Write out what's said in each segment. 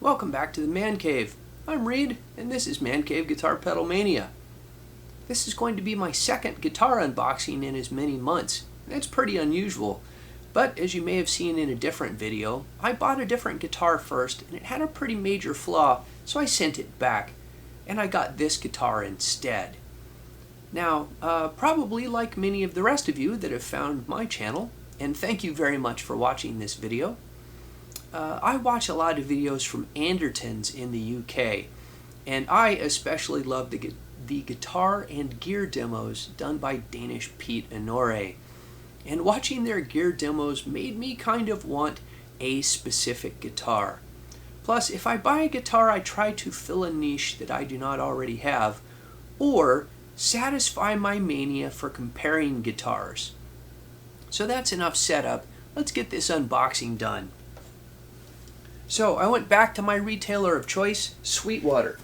Welcome back to the Man Cave. I'm Reed, and this is Man Cave Guitar Pedal Mania. This is going to be my second guitar unboxing in as many months. That's pretty unusual, but as you may have seen in a different video, I bought a different guitar first, and it had a pretty major flaw, so I sent it back, and I got this guitar instead. Now, probably like many of the rest of you that have found my channel, and thank you very much for watching this video, I watch a lot of videos from Andertons in the UK, and I especially love the guitar and gear demos done by Danish Pete and Noré. And watching their gear demos made me kind of want a specific guitar. Plus, if I buy a guitar, I try to fill a niche that I do not already have, or satisfy my mania for comparing guitars. So that's enough setup. Let's get this unboxing done. So I went back to my retailer of choice, Sweetwater.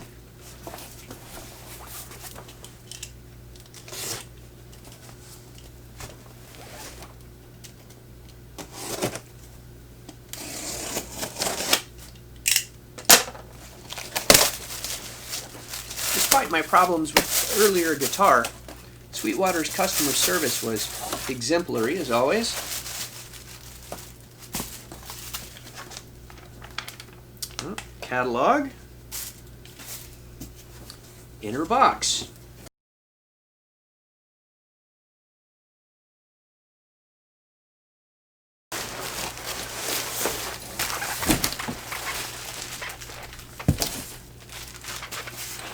Despite my problems with the earlier guitar, Sweetwater's customer service was exemplary as always. Catalog, inner box.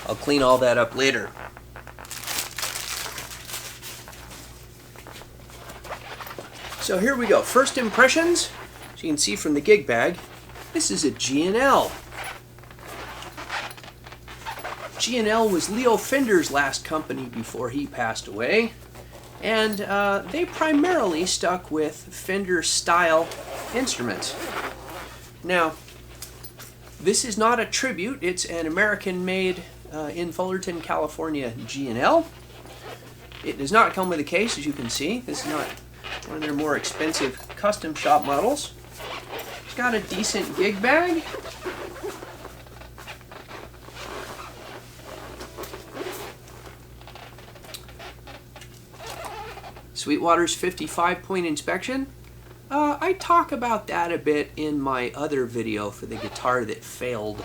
I'll clean all that up later. So here we go. First impressions. As you can see from the gig bag, this is a G&L. G&L was Leo Fender's last company before he passed away, and they primarily stuck with Fender style instruments. Now, this is not a tribute, it's an American-made in Fullerton, California G&L. It does not come with a case, as you can see. This is not one of their more expensive custom shop models. It's got a decent gig bag. Sweetwater's 55-point inspection. I talk about that a bit in my other video for the guitar that failed.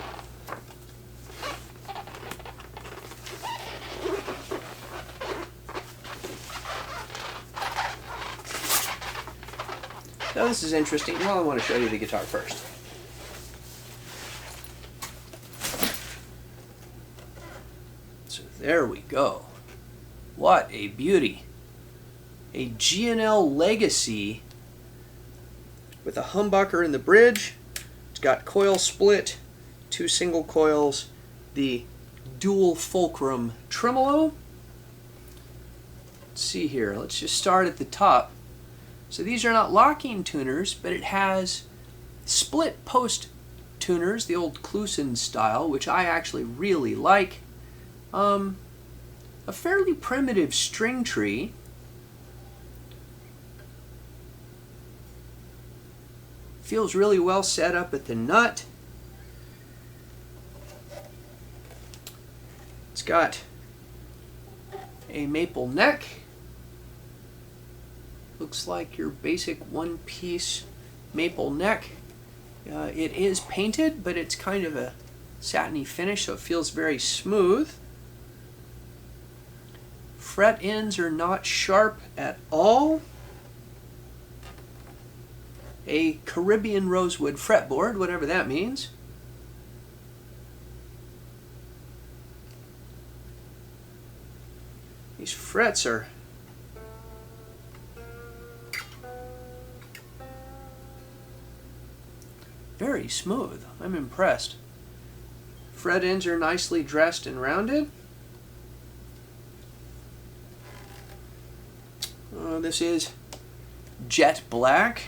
Now this is interesting. Well, I want to show you the guitar first. So there we go. What a beauty. A G&L Legacy with a humbucker in the bridge. It's got coil split, 2 single coils, the dual fulcrum tremolo. Let's see here. Let's just start at the top. So these are not locking tuners, but it has split post tuners, the old Clusen style, which I actually really like. A fairly primitive string tree. Feels really well set up at the nut. It's got a maple neck. Looks like your basic one-piece maple neck. It is painted, but it's kind of a satiny finish, so it feels very smooth. Fret ends are not sharp at all. A Caribbean rosewood fretboard, whatever that means. These frets are very smooth. I'm impressed. Fret ends are nicely dressed and rounded. This is jet black.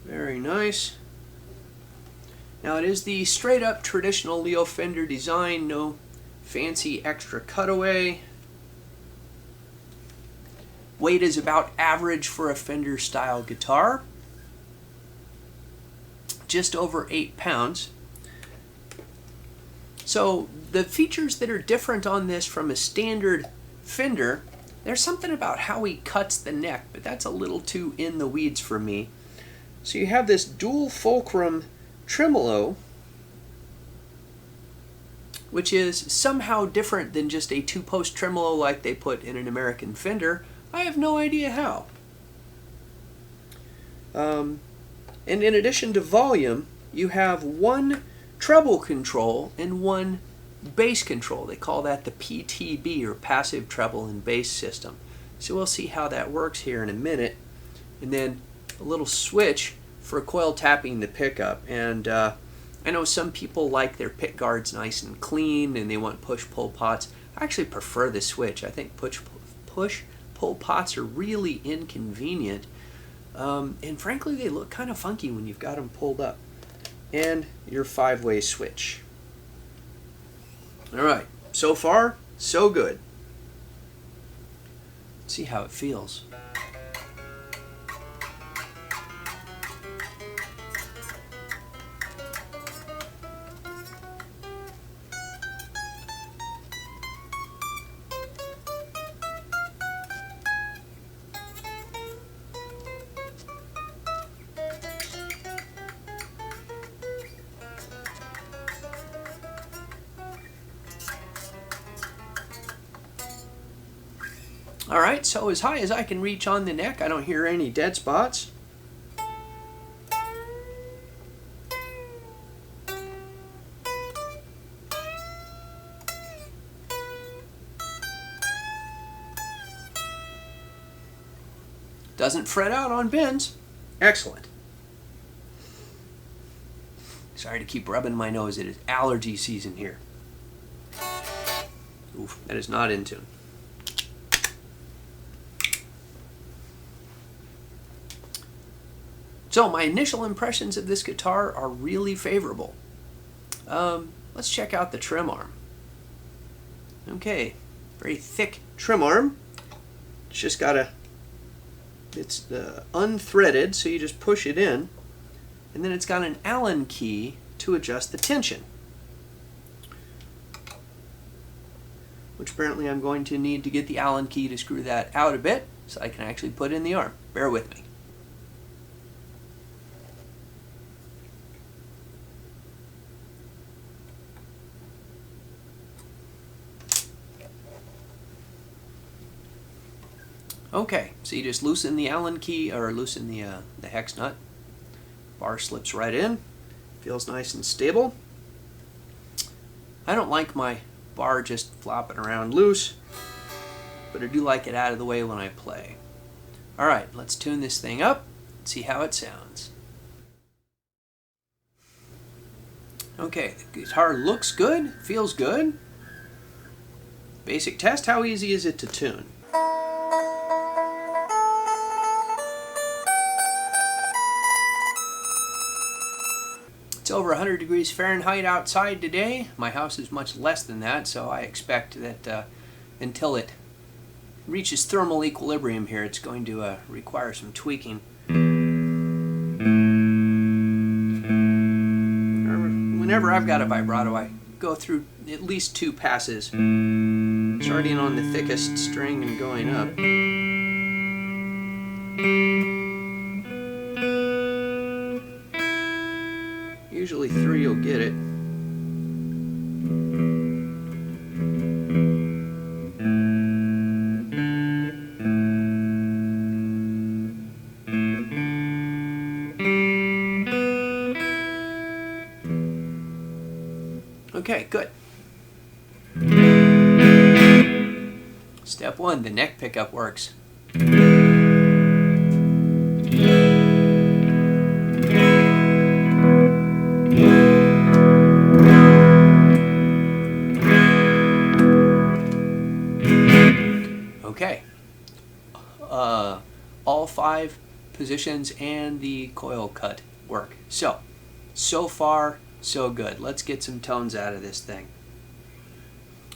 Very nice. Now it is the straight up traditional Leo Fender design, no fancy extra cutaway. Weight is about average for a Fender style guitar. just over 8 pounds. So the features that are different on this from a standard fender, there's something about how he cuts the neck, but that's a little too in the weeds for me. So you have this dual fulcrum tremolo, which is somehow different than just a 2-post tremolo like they put in an American Fender. I have no idea how. And in addition to volume, you have one treble control and one bass control. They call that the PTB, or passive treble and bass system. So we'll see how that works here in a minute. And then a little switch for coil tapping the pickup. And I know some people like their pick guards nice and clean and they want push-pull pots. I actually prefer the switch. I think push-pull pots are really inconvenient. And frankly, they look kind of funky when you've got them pulled up. And your 5-way switch. Alright, so far, so good. Let's see how it feels. Alright, so as high as I can reach on the neck, I don't hear any dead spots. Doesn't fret out on bends. Excellent. Sorry to keep rubbing my nose. It is allergy season here. Oof, that is not in tune. So my initial impressions of this guitar are really favorable. Let's check out the trim arm. Okay, very thick trim arm. It's just got it's unthreaded, so you just push it in, and then it's got an Allen key to adjust the tension, which apparently I'm going to need to get the Allen key to screw that out a bit so I can actually put in the arm. Bear with me. Okay, so you just loosen the Allen key, or loosen the hex nut. Bar slips right in. Feels nice and stable. I don't like my bar just flopping around loose, but I do like it out of the way when I play. Alright, let's tune this thing up and see how it sounds. Okay, the guitar looks good, feels good. Basic test, how easy is it to tune? It's over 100 degrees Fahrenheit outside today. My house is much less than that, so I expect that until it reaches thermal equilibrium here, it's going to require some tweaking. Whenever I've got a vibrato, I go through at least 2 passes, starting on the thickest string and going up. Usually 3 will get it. Okay, good. Step 1, the neck pickup works. Okay, all 5 positions and the coil cut work. So far, so good. Let's get some tones out of this thing.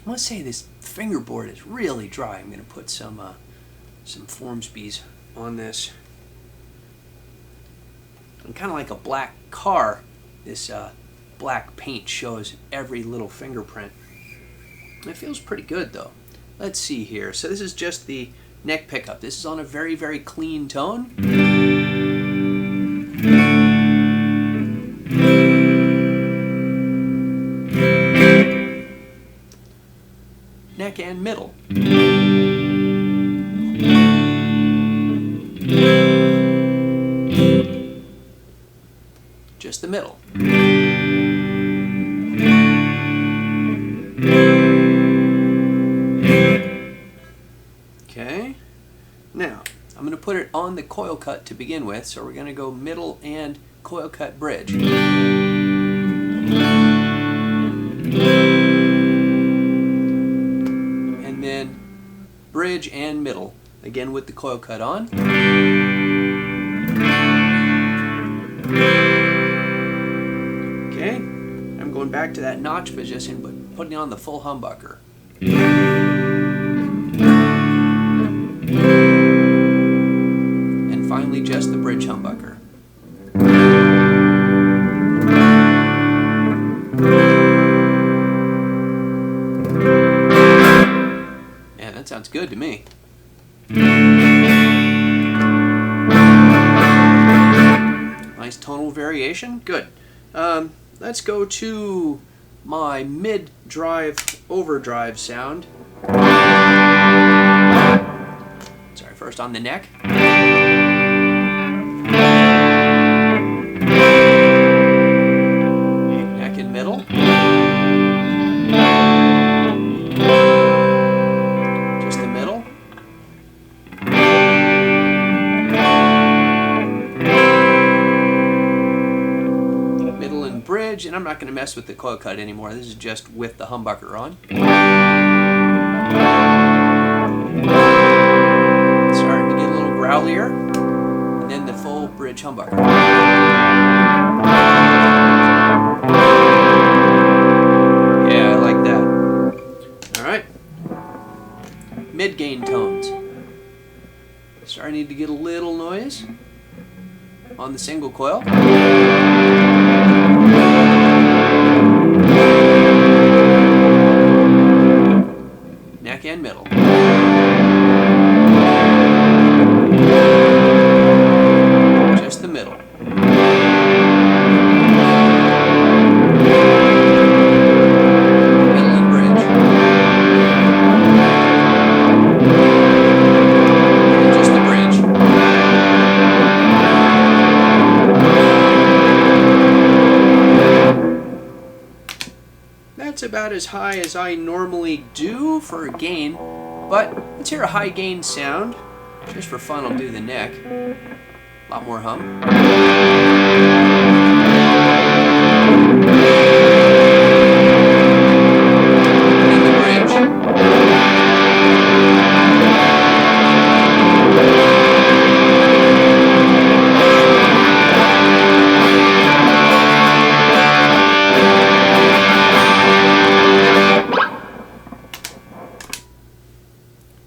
I must say this fingerboard is really dry. I'm going to put some Formsby's on this. And kind of like a black car, this black paint shows every little fingerprint. It feels pretty good though. Let's see here. So this is just the neck pickup. This is on a very, very clean tone. Neck and middle. Just the middle. Okay, now I'm going to put it on the coil cut to begin with, so we're going to go middle and coil cut bridge. And then bridge and middle, again with the coil cut on. Okay, I'm going back to that notch position, but putting on the full humbucker. And finally just the bridge humbucker. Yeah, that sounds good to me. Nice tonal variation, good. Let's go to my mid-drive overdrive sound. Sorry, first on the neck. Neck and middle. Just the middle. Middle and bridge, and I'm not going to mess with the coil cut anymore. This is just with the humbucker on. Starting to get a little growlier, and then the full bridge humbucker. Yeah, I like that. All right, mid-gain tones. Starting to get a little noise on the single coil. Neck and middle. Just the middle. Middle and bridge. And just the bridge. That's about as high as I normally do for a gain, but let's hear a high gain sound. Just for fun, I'll do the neck. A lot more hum. And the bridge.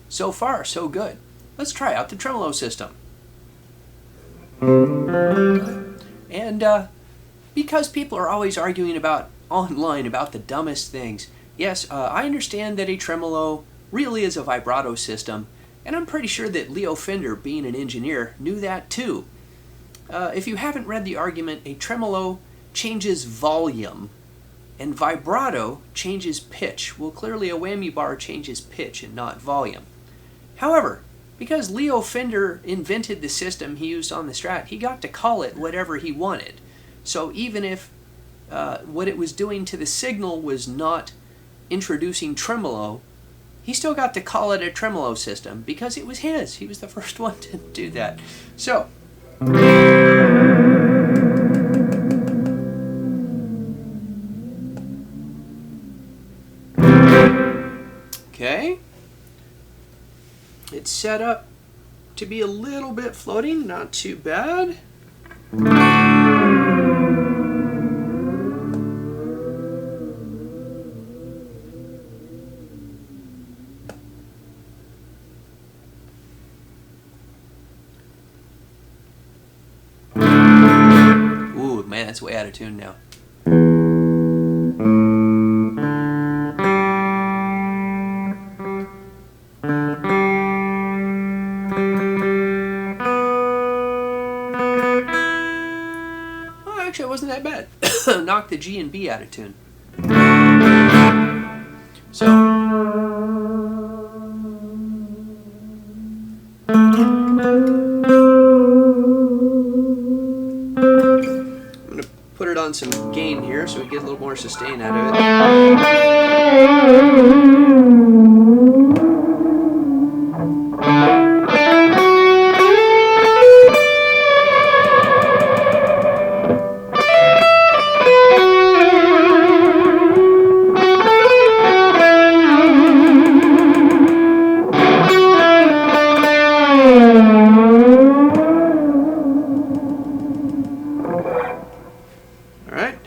So far, so good. Let's try out the tremolo system. And because people are always arguing about online about the dumbest things, yes, I understand that a tremolo really is a vibrato system, and I'm pretty sure that Leo Fender, being an engineer, knew that too. If you haven't read the argument, a tremolo changes volume, and vibrato changes pitch. Well, clearly a whammy bar changes pitch and not volume. However, because Leo Fender invented the system he used on the Strat, he got to call it whatever he wanted. So even if what it was doing to the signal was not introducing tremolo, he still got to call it a tremolo system because it was his. He was the first one to do that. So, okay. It's set up to be a little bit floating, not too bad. That's way out of tune now. Well, actually, it wasn't that bad. Knocked the G and B out of tune. So, I'm going to put it on some gain here so we get a little more sustain out of it.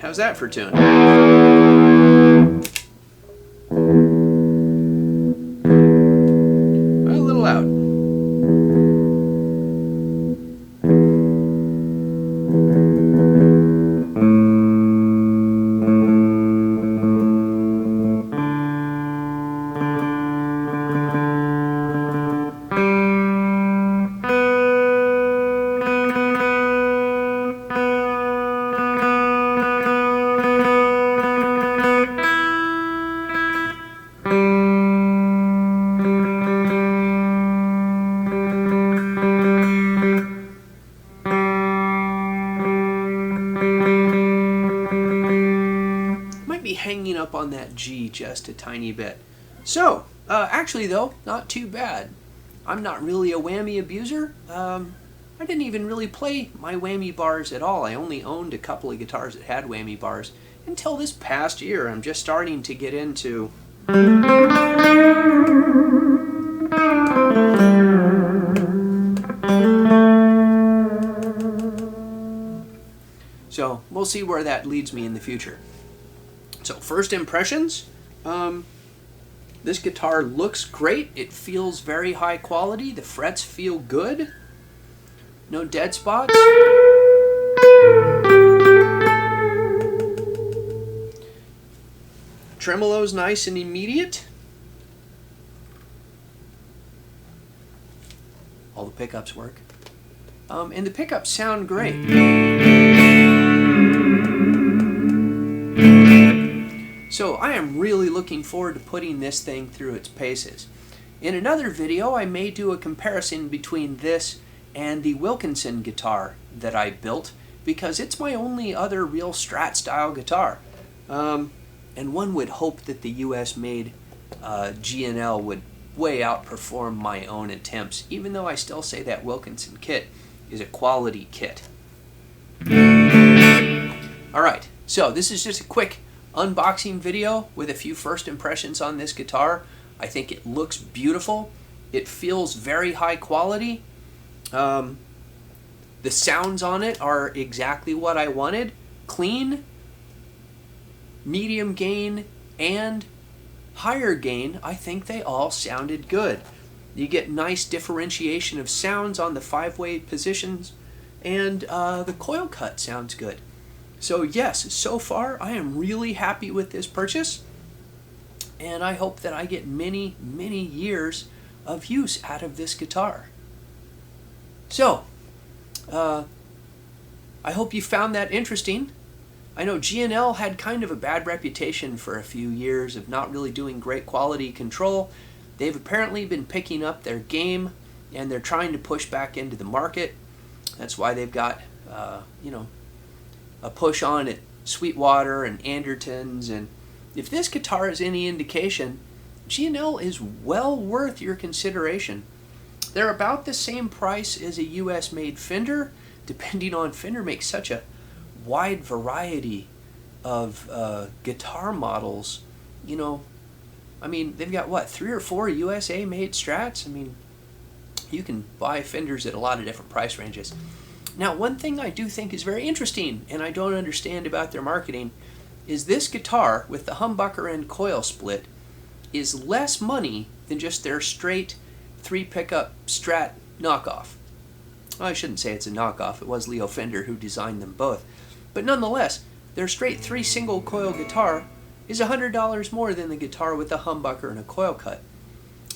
How's that for tune? A little out. Hanging up on that G just a tiny bit. So, actually though, not too bad. I'm not really a whammy abuser. I didn't even really play my whammy bars at all. I only owned a couple of guitars that had whammy bars until this past year. I'm just starting to get into so we'll see where that leads me in the future. So first impressions, this guitar looks great. It feels very high quality. The frets feel good. No dead spots. Tremolo's nice and immediate. All the pickups work. And the pickups sound great. So I am really looking forward to putting this thing through its paces. In another video, I may do a comparison between this and the Wilkinson guitar that I built, because it's my only other real strat-style guitar. And one would hope that the US-made G&L would way outperform my own attempts, even though I still say that Wilkinson kit is a quality kit. Alright, so this is just a quick unboxing video with a few first impressions on this guitar. I think it looks beautiful. It feels very high quality. The sounds on it are exactly what I wanted. Clean, medium gain, and higher gain. I think they all sounded good. You get nice differentiation of sounds on the 5-way positions, and the coil cut sounds good. So yes, so far I am really happy with this purchase, and I hope that I get many, many years of use out of this guitar. So, I hope you found that interesting. I know G&L had kind of a bad reputation for a few years of not really doing great quality control. They've apparently been picking up their game, and they're trying to push back into the market. That's why they've got, you know, a push on at Sweetwater and Anderton's, and if this guitar is any indication, G&L is well worth your consideration. They're about the same price as a US-made Fender, depending on Fender makes such a wide variety of guitar models. You know, I mean, they've got what, 3 or 4 USA-made Strats? I mean, you can buy Fenders at a lot of different price ranges. Now, one thing I do think is very interesting, and I don't understand about their marketing, is this guitar with the humbucker and coil split is less money than just their straight 3-pickup Strat knockoff. Well, I shouldn't say it's a knockoff. It was Leo Fender who designed them both. But nonetheless, their straight 3 single coil guitar is $100 more than the guitar with a humbucker and a coil cut.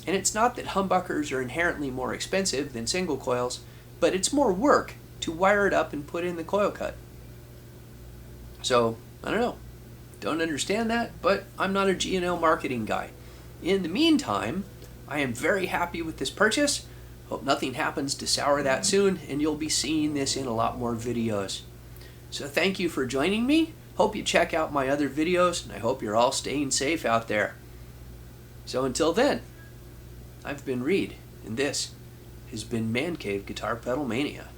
And it's not that humbuckers are inherently more expensive than single coils, but it's more work to wire it up and put in the coil cut. So, I don't know. Don't understand that, but I'm not a G&L marketing guy. In the meantime, I am very happy with this purchase. Hope nothing happens to sour that soon, and you'll be seeing this in a lot more videos. So thank you for joining me. Hope you check out my other videos, and I hope you're all staying safe out there. So until then, I've been Reed, and this has been Man Cave Guitar Pedal Mania.